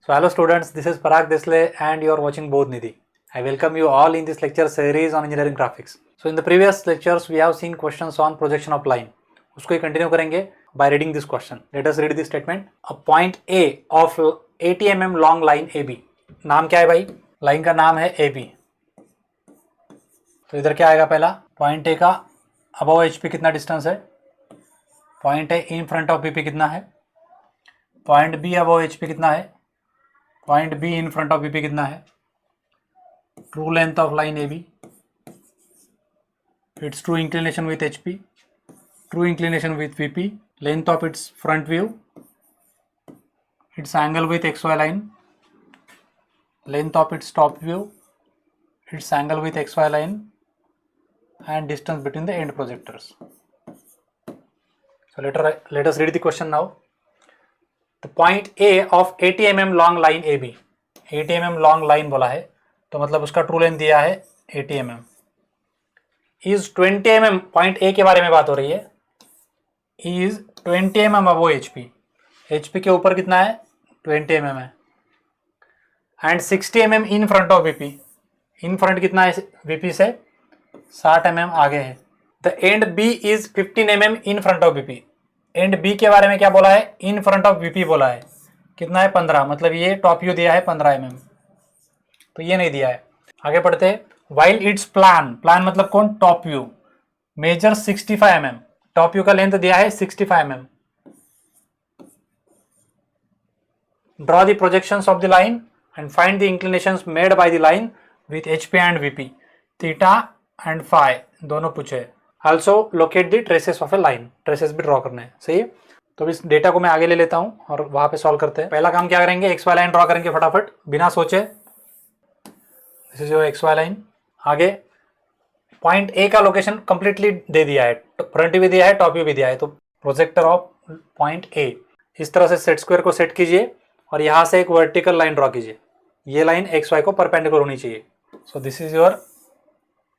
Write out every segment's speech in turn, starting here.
So hello students, this is Parag Desle and you are watching Bodhnidhi. I welcome you all in this lecture series on engineering graphics. So in the previous lectures we have seen questions on projection of line. उसको ही continue करेंगे by reading this question. Let us read this statement. A point A of 80 mm long line AB. नाम क्या है भाई? Line का नाम है AB. तो इधर क्या आएगा? पहला पॉइंट A का अबव HP कितना डिस्टेंस है? Point A in front of BP कितना है? पॉइंट B अबव HP कितना है? Point B in front of BP कितना है? True length of line AB, its true inclination with HP, true inclination with VP, length of its front view, its angle with XY line, length of its top view, its angle with XY line, and distance between the end projectors. So let us read the question now. The point A of 80 mm long line AB, 80 mm long line बोला है तो मतलब उसका true length दिया है 80 mm. Is 20 mm, point A के बारे में बात हो रही है, is 20 mm above HP, HP के ऊपर कितना है? 20 mm है. And 60 mm in front of VP, in front कितना है VP से? 60 mm आगे है. The end B is 15 mm in front of VP. And B के बारे में क्या बोला है? इन फ्रंट ऑफ VP बोला है. कितना है? 15. मतलब ये टॉप व्यू दिया है 15 mm, तो ये नहीं दिया है. आगे पढ़ते हैं. वाइल इट्स प्लान, प्लान मतलब कौन? Top view. Major 65 mm, top view का लेंथ दिया है 65 mm. Draw the projections of the line and find the inclinations made by the line with HP and VP, theta and phi दोनों पूछे. Also locate the traces of a line, traces भी draw करने हैं. सही है. तो इस data को मैं आगे ले लेता हूँ और वहां पे सॉल्व करते हैं. पहला काम क्या करेंगे? XY लाइन ड्रॉ करेंगे फटाफट बिना सोचे. This is your XY line. आगे पॉइंट A का लोकेशन कंप्लीटली दे दिया है, फ्रंट भी दिया है, टॉप व्यू भी दिया है. तो प्रोजेक्टर ऑफ पॉइंट A, इस तरह से सेट स्क्वायर को सेट कीजिए और यहाँ से एक वर्टिकल लाइन ड्रॉ कीजिए. ये लाइन XY को परपेंडिकुलर होनी चाहिए. सो this is your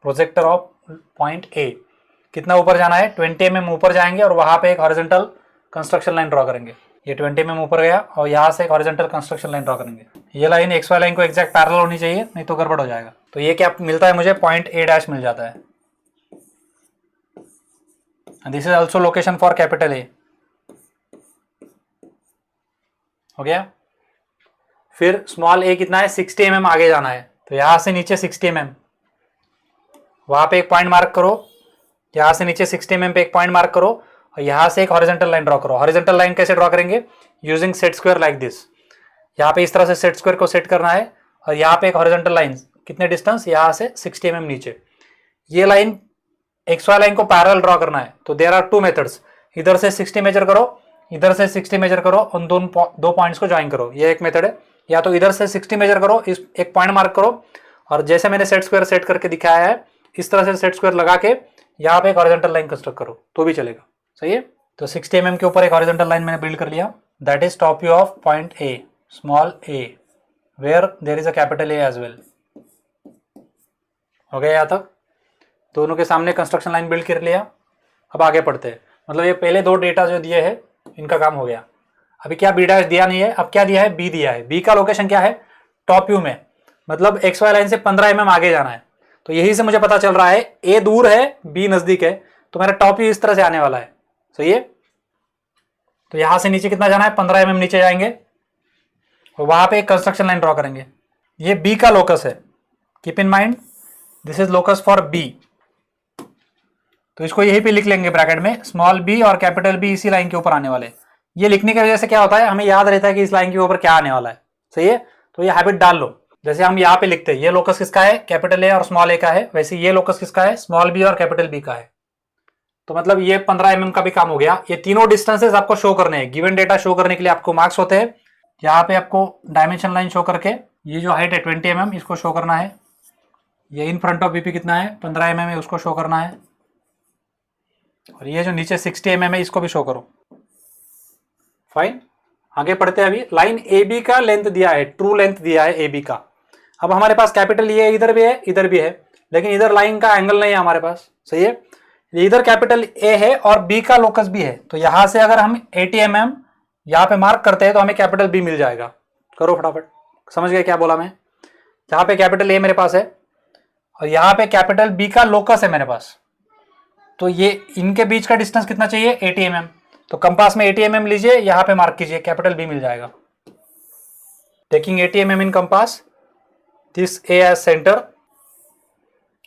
projector of point A. कितना ऊपर जाना है? 20 mm ऊपर जाएंगे और वहां पे एक हॉरिजॉन्टल कंस्ट्रक्शन लाइन ड्रॉ करेंगे. ये 20 mm ऊपर गया और यहाँ से एक हॉरिजॉन्टल कंस्ट्रक्शन लाइन ड्रॉ करेंगे. ये लाइन XY लाइन को एग्जैक्ट पैरेलल होनी चाहिए, नहीं तो गड़बड़ हो जाएगा. तो ये क्या मिलता है मुझे? पॉइंट A' मिल जाता है. This is also location for capital A. हो गया. फिर स्मॉल a कितना है? 60 mm आगे जाना है, तो यहां से नीचे 60 mm, वहां पे एक पॉइंट मार्क करो. यहां से नीचे 60 mm पे एक पॉइंट मार्क करो और यहां से एक हॉरिजॉन्टल लाइन ड्रॉ करो. हॉरिजॉन्टल लाइन कैसे ड्रॉ करेंगे? Using set square like this. यहाँ पे इस तरह से सेट स्क्वायर को सेट करना है और यहाँ पे एक हॉरिजॉन्टल लाइन, कितने डिस्टेंस? यहाँ से 60 mm नीचे. ये लाइन XY लाइन को पैरेलल ड्रॉ करना है. तो देयर आर टू मेथड्स. इधर से 60 मेजर करो, इधर से 60 मेजर करो, उन दो पॉइंट्स को ज्वाइन करो. ये एक मेथड है. या तो इधर से 60 मेजर करो, इस एक पॉइंट मार्क करो और जैसे मैंने सेट स्क्वायर सेट करके दिखाया है इस तरह से सेट स्क्वायर लगा के यहाँ पे एक हॉरिजॉन्टल लाइन कंस्ट्रक्ट करो तो भी चलेगा. सही है. तो 60 mm के ऊपर एक हॉरिजॉन्टल लाइन मैंने बिल्ड कर लिया. That is top view of point A, small a, where there is a capital A as well. हो गया यहाँ तक? दोनों के सामने कंस्ट्रक्शन लाइन बिल्ड कर लिया. अब आगे पढ़ते हैं. मतलब ये पहले दो डेटा जो दिए हैं इनका काम हो गया. अभी क्या B' दिया नहीं है, अब क्या दिया है? B दिया है. B का लोकेशन क्या है? टॉप व्यू में, मतलब XY लाइन से 15 mm आगे जाना है. तो यही से मुझे पता चल रहा है A दूर है, B नजदीक है, तो मेरा टॉप व्यू इस तरह से आने वाला है. सही है. तो यहां से नीचे कितना जाना है? 15 mm नीचे जाएंगे और वहां पे एक कंस्ट्रक्शन लाइन ड्रॉ करेंगे. ये B का लोकस है. Keep in mind this is locus for B. तो इसको यहीं पे लिख लेंगे ब्रैकेट में, स्मॉल b और कैपिटल B इसी लाइन के ऊपर आने वाले. ये लिखने की वजह से क्या होता है? हमें याद रहता है कि इस लाइन के ऊपर क्या आने वाला है. सही है. तो ये हैबिट डाल लो. जैसे हम यहाँ पे लिखते हैं ये लोकस किसका है? कैपिटल A और स्मॉल a का है. वैसे ये लोकस किसका है? स्मॉल b और कैपिटल B का है. तो मतलब ये 15 mm का भी काम हो गया. ये तीनों डिस्टेंसेस आपको शो करने हैं. गिवन डेटा शो करने के लिए आपको मार्क्स होते हैं. यहाँ पे आपको डायमेंशन लाइन शो करके ये जो हाइट है 20 mm इसको शो करना है. ये इन फ्रंट ऑफ BP कितना है? 15 mm है, उसको शो करना है. और ये जो नीचे 60 mm है इसको भी शो करो. फाइन. आगे पढ़ते हैं. अभी लाइन AB का लेंथ दिया है, ट्रू लेंथ दिया है AB का. अब हमारे पास कैपिटल ये इधर भी है, इधर भी है, लेकिन इधर लाइन का एंगल नहीं है हमारे पास. सही है. ये इधर कैपिटल ए है और बी का लोकस भी है, तो यहां से अगर हम 80 mm यहाँ पे मार्क करते हैं तो हमें कैपिटल बी मिल जाएगा। करो फटाफट, समझ गए क्या बोला मैं? जहां पे कैपिटल ए मेरे पास है और यहाँ पे कैपिटल बी का लोकस है मेरे पास, तो ये इनके बीच का डिस्टेंस कितना चाहिए? 80 mm। तो कंपास में 80 mm लीजिए, यहाँ पे मार्क कीजिए, कैपिटल बी मिल जाएगा। Taking 80 mm in compass, this A as centre,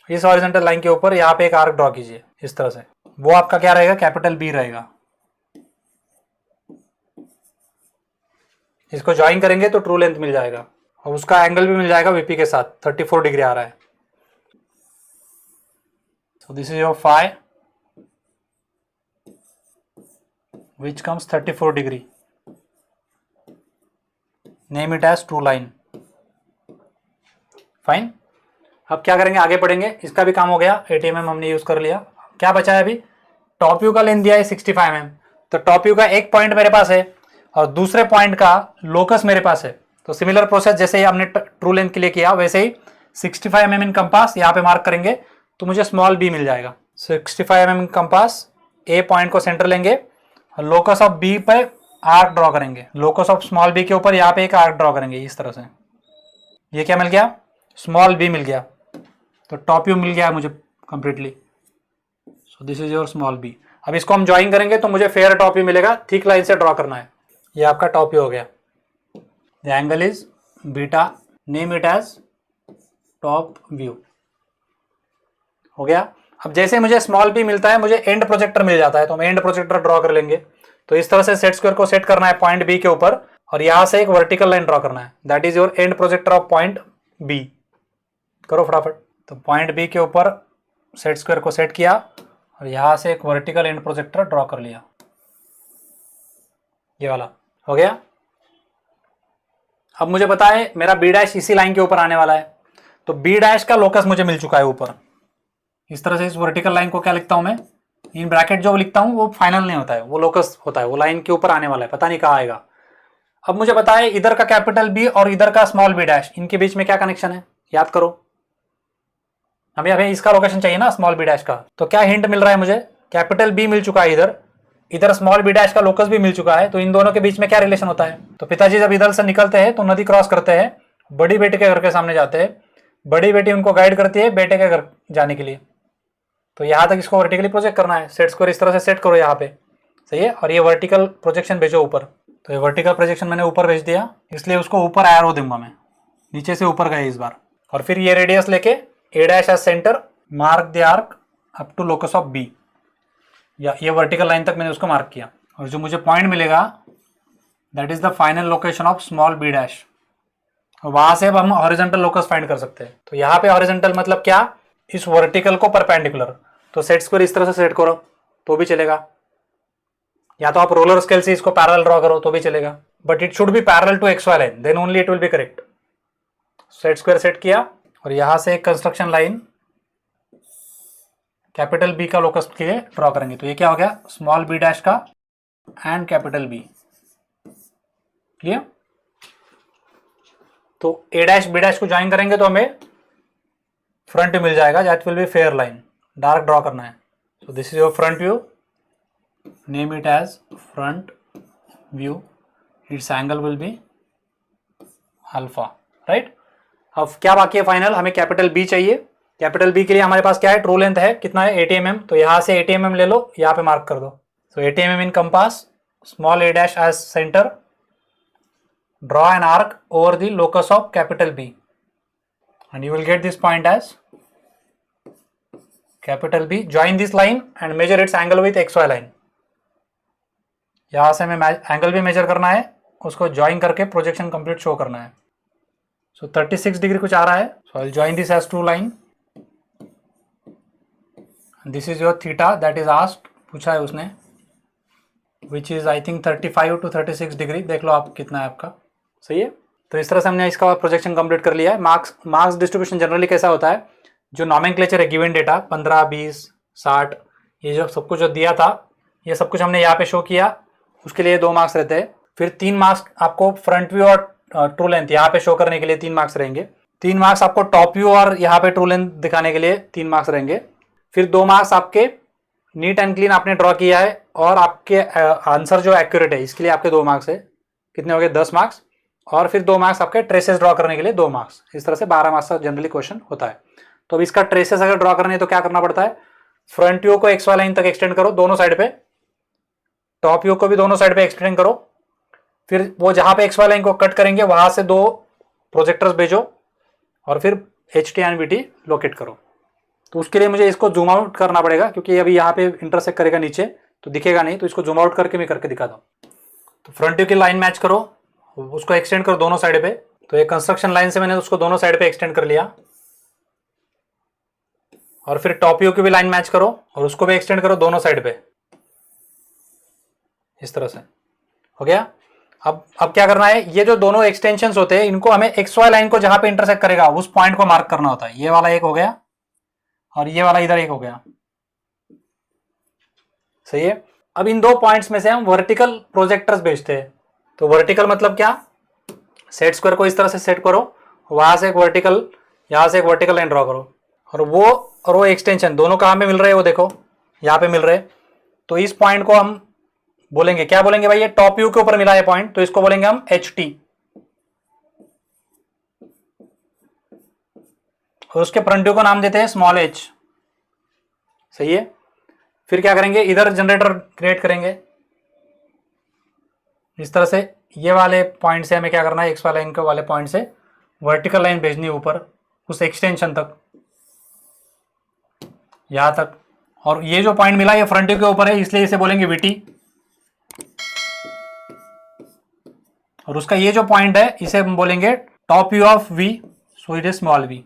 इस हॉरिजॉन्टल लाइन के ऊपर यहाँ पे एक आर्क ड्रॉ कीजिए इस तरह से, वो आपका क्या रहेगा? कैपिटल बी रहेगा। इसको ज्वाइन करेंगे तो ट्रू लेंथ मिल जाएगा और उसका एंगल भी मिल जाएगा वीपी के साथ, 34 डिग्री आ रहा है। So this is your phi which comes 34 degree. Name it as true line. Fine. अब क्या करेंगे? आगे पढ़ेंगे। इसका भी काम हो गया, 80 mm हमने यूज कर लिया। क्या बचा है अभी? टॉप व्यू का लेंथ दिया है 65 mm, तो टॉप व्यू का एक पॉइंट मेरे पास है और दूसरे पॉइंट का लोकस मेरे पास है। तो सिमिलर प्रोसेस जैसे ही हमने ट्रू लेंथ के लिए किया वैसे ही 65 mm इन कंपास यहाँ पे मार्क करेंगे तो मुझे स्मॉल बी मिल जाएगा। 65 mm कंपास, ए पॉइंट को सेंटर लेंगे, लोकस ऑफ बी पे आर्क ड्रॉ करेंगे, लोकस ऑफ स्मॉल बी के ऊपर यहाँ पे एक आर्क ड्रॉ करेंगे इस तरह से। ये क्या मिल गया? स्मॉल बी मिल गया। तो टॉप व्यू मिल गया मुझे completely. So this is your small B. अब इसको हम ज्वाइन करेंगे तो मुझे फेयर टॉप व्यू मिलेगा, थिक लाइन से ड्रॉ करना है। ये आपका टॉप व्यू हो गया। The angle is beta, name it as top view. हो गया। अब जैसे मुझे स्मॉल बी मिलता है मुझे एंड प्रोजेक्टर मिल जाता है, तो हम एंड प्रोजेक्टर ड्रॉ कर लेंगे। तो इस तरह से सेट स्क्वायर को सेट करना है पॉइंट बी के ऊपर और यहां से एक वर्टिकल लाइन ड्रॉ करना है, that is your end projector of point B. करो फटाफट। तो पॉइंट बी के ऊपर सेट स्क्वायर को सेट किया और यहां से एक वर्टिकल एंड प्रोजेक्टर ड्रॉ कर लिया, ये वाला हो गया। अब मुझे पता है मेरा बी डैश इसी लाइन के ऊपर आने वाला है, तो बी डैश का लोकस मुझे मिल चुका है ऊपर। इस तरह से इस वर्टिकल लाइन को क्या लिखता हूं मैं? इन ब्रैकेट जो लिखता हूं वो फाइनल नहीं होता है, वो लोकस होता है, वो लाइन के ऊपर आने वाला है, पता नहीं कहाँ आएगा। अब मुझे पता है इधर का कैपिटल बी और इधर का स्मॉल बी डैश, इनके बीच में क्या कनेक्शन है याद करो। हमें इसका लोकेशन चाहिए ना स्मॉल बी डैश का, तो क्या हिंट मिल रहा है मुझे? कैपिटल बी मिल चुका है इधर, इधर स्मॉल बी डैश का लोकस भी मिल चुका है, तो इन दोनों के बीच में क्या रिलेशन होता है? तो पिताजी जब इधर से निकलते हैं तो नदी क्रॉस करते हैं, बड़ी बेटी के घर के सामने जाते हैं, बड़ी बेटी उनको गाइड करती है बेटे के घर जाने के लिए। तो यहाँ तक इसको वर्टिकली प्रोजेक्ट करना है, सेट स्क्वायर इस तरह से सेट करो यहाँ पे, सही है। और ये वर्टिकल प्रोजेक्शन भेजो ऊपर, तो ये वर्टिकल प्रोजेक्शन मैंने ऊपर भेज दिया, इसलिए उसको ऊपर एरो दूंगा मैं, नीचे से ऊपर गए इस बार। और फिर ये रेडियस लेके A dash as centre, mark the arc up to locus of B, या ये वर्टिकल लाइन तक मैंने उसको मार्क किया। और जो मुझे पॉइंट मिलेगा that is the final location of small B dash, वहां से अब हम हॉरिजॉन्टल लोकस फाइंड कर सकते हैं। तो यहाँ पे हॉरिजॉन्टल मतलब क्या? इस वर्टिकल को परपेंडिकुलर, तो सेट स्क्वायर इस तरह से सेट करो तो भी चलेगा, या तो आप रोलर स्केल से इसको पैरेलल ड्रॉ करो तो भी चलेगा, but it should be parallel to X Y line, then only it will be correct. Set square set किया और यहां से एक कंस्ट्रक्शन लाइन कैपिटल बी का लोकस के लिए ड्रॉ करेंगे। तो ये क्या हो गया? स्मॉल बी डैश का एंड कैपिटल बी, क्लियर। तो ए डैश बी डैश को ज्वाइन करेंगे तो हमें फ्रंट मिल जाएगा, that will be fair line, dark draw करना है। So this is your front view, name it as front view, its angle will be alpha, right. अब क्या बाकी है फाइनल? हमें कैपिटल बी चाहिए। कैपिटल बी के लिए हमारे पास क्या है? ट्रू लेंथ है, कितना है? 80 mm, तो यहाँ से 80 mm ले लो, यहाँ पे मार्क कर दो। So 80 mm in compass, small A dash as centre, draw an arc over the locus of capital B and you will get this point as capital B. Join this line and measure its angle with XY line. यहां से हमें angle भी major करना है, उसको join करके projection complete show करना है। सो 36 डिग्री कुछ आ रहा है, so I will join this as true line. This is your theta that is asked, पूछा है उसने, which is I think 35 to 36 degree. देख लो आप कितना है आपका, सही है। तो इस तरह से हमने इसका प्रोजेक्शन कंप्लीट कर लिया है। मार्क्स डिस्ट्रीब्यूशन जनरली कैसा होता है? जो नॉमेनक्लेचर है गिवन डेटा 15, 20, 60, ये जो सब कुछ जो दिया था ये सब कुछ हमने यहाँ पे शो किया, उसके लिए 2 मार्क्स रहते हैं। फिर 3 मार्क्स आपको फ्रंट व्यू और ट्रू लेंथ यहाँ पे शो करने के लिए 3 मार्क्स रहेंगे। 3 मार्क्स आपको टॉप व्यू और यहाँ पे ट्रू लेंथ दिखाने के लिए 3 मार्क्स रहेंगे। फिर 2 मार्क्स आपके नीट एंड क्लीन आपने ड्रॉ किया है और आपके आंसर जो एक्यूरेट है इसके लिए आपके 2 मार्क्स है। कितने हो गए? 10 मार्क्स। और फिर 2 मार्क्स आपके ट्रेसेस ड्रॉ करने के लिए 2 मार्क्स। इस तरह से 12 मार्क्स का जनरली क्वेश्चन होता है। तो अब इसका ट्रेसेस अगर ड्रॉ करने है तो क्या करना पड़ता है? फ्रंट व्यू को एक्स वाई लाइन तक एक्सटेंड करो दोनों साइड पे, टॉप व्यू को भी दोनों साइड पे एक्सटेंड करो, फिर वो जहां पे एक्स वाई लाइन को कट करेंगे वहां से 2 प्रोजेक्टर्स भेजो और फिर H T and B T locate करो। तो उसके लिए मुझे इसको जूम आउट करना पड़ेगा क्योंकि अभी यहाँ पे इंटरसेक्ट करेगा नीचे तो दिखेगा नहीं, तो इसको जूम आउट करके मैं करके दिखाता हूँ। तो फ्रंट व्यू की लाइन मैच करो, उसको एक्सटेंड करो दोनों साइड पे। तो एक कंस्ट्रक्शन लाइन से मैंने उसको दोनों साइड पे एक्सटेंड कर लिया और फिर टॉप व्यू की भी लाइन मैच करो और उसको भी एक्सटेंड करो दोनों साइड पे। इस तरह से हो गया। अब क्या करना है? ये जो दोनों एक्सटेंशंस होते हैं इनको हमें एक्स वाई लाइन को जहां पे इंटरसेक्ट करेगा उस पॉइंट को मार्क करना होता है। ये वाला एक हो गया और ये वाला इधर एक हो गया, सही है। अब इन 2 पॉइंट्स में से हम वर्टिकल प्रोजेक्टर्स भेजते हैं। तो वर्टिकल मतलब क्या? सेट स्क्वायर को इस तरह से सेट करो, वहां से एक वर्टिकल, यहां से एक वर्टिकल लाइन ड्रॉ करो और वो एक्सटेंशन दोनों कहां पे मिल रहे हैं? वो देखो यहां पे मिल रहे हैं। तो इस पॉइंट को हम बोलेंगे, क्या बोलेंगे भाई? ये टॉप व्यू के ऊपर मिला है पॉइंट, तो इसको बोलेंगे हम एच टी। और उसके फ्रंट व्यू को नाम देते हैं स्मॉल एच, सही है। फिर क्या करेंगे? इधर जनरेटर क्रिएट करेंगे इस तरह से। ये वाले पॉइंट से हमें क्या करना है? एक्स वाले लाइन के वाले पॉइंट से वर्टिकल लाइन भेजनी है ऊपर उस एक्सटेंशन तक, यहां तक। और ये जो पॉइंट मिला ये फ्रंट व्यू के ऊपर है इसलिए इसे बोलेंगे वीटी। और उसका ये जो पॉइंट है इसे हम बोलेंगे top view of V, so it is small V.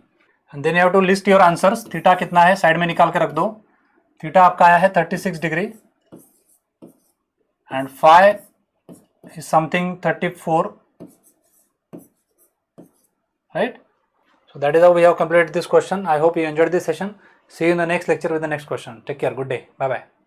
And then you have to list your answers. Theta कितना है साइड में निकाल के रख दो। थीटा आपका आया है 36 degree and phi is something 34, right? So that is how we have completed this question. I hope you enjoyed this session. See you in the next lecture with the next question. Take care. Good day. Bye bye.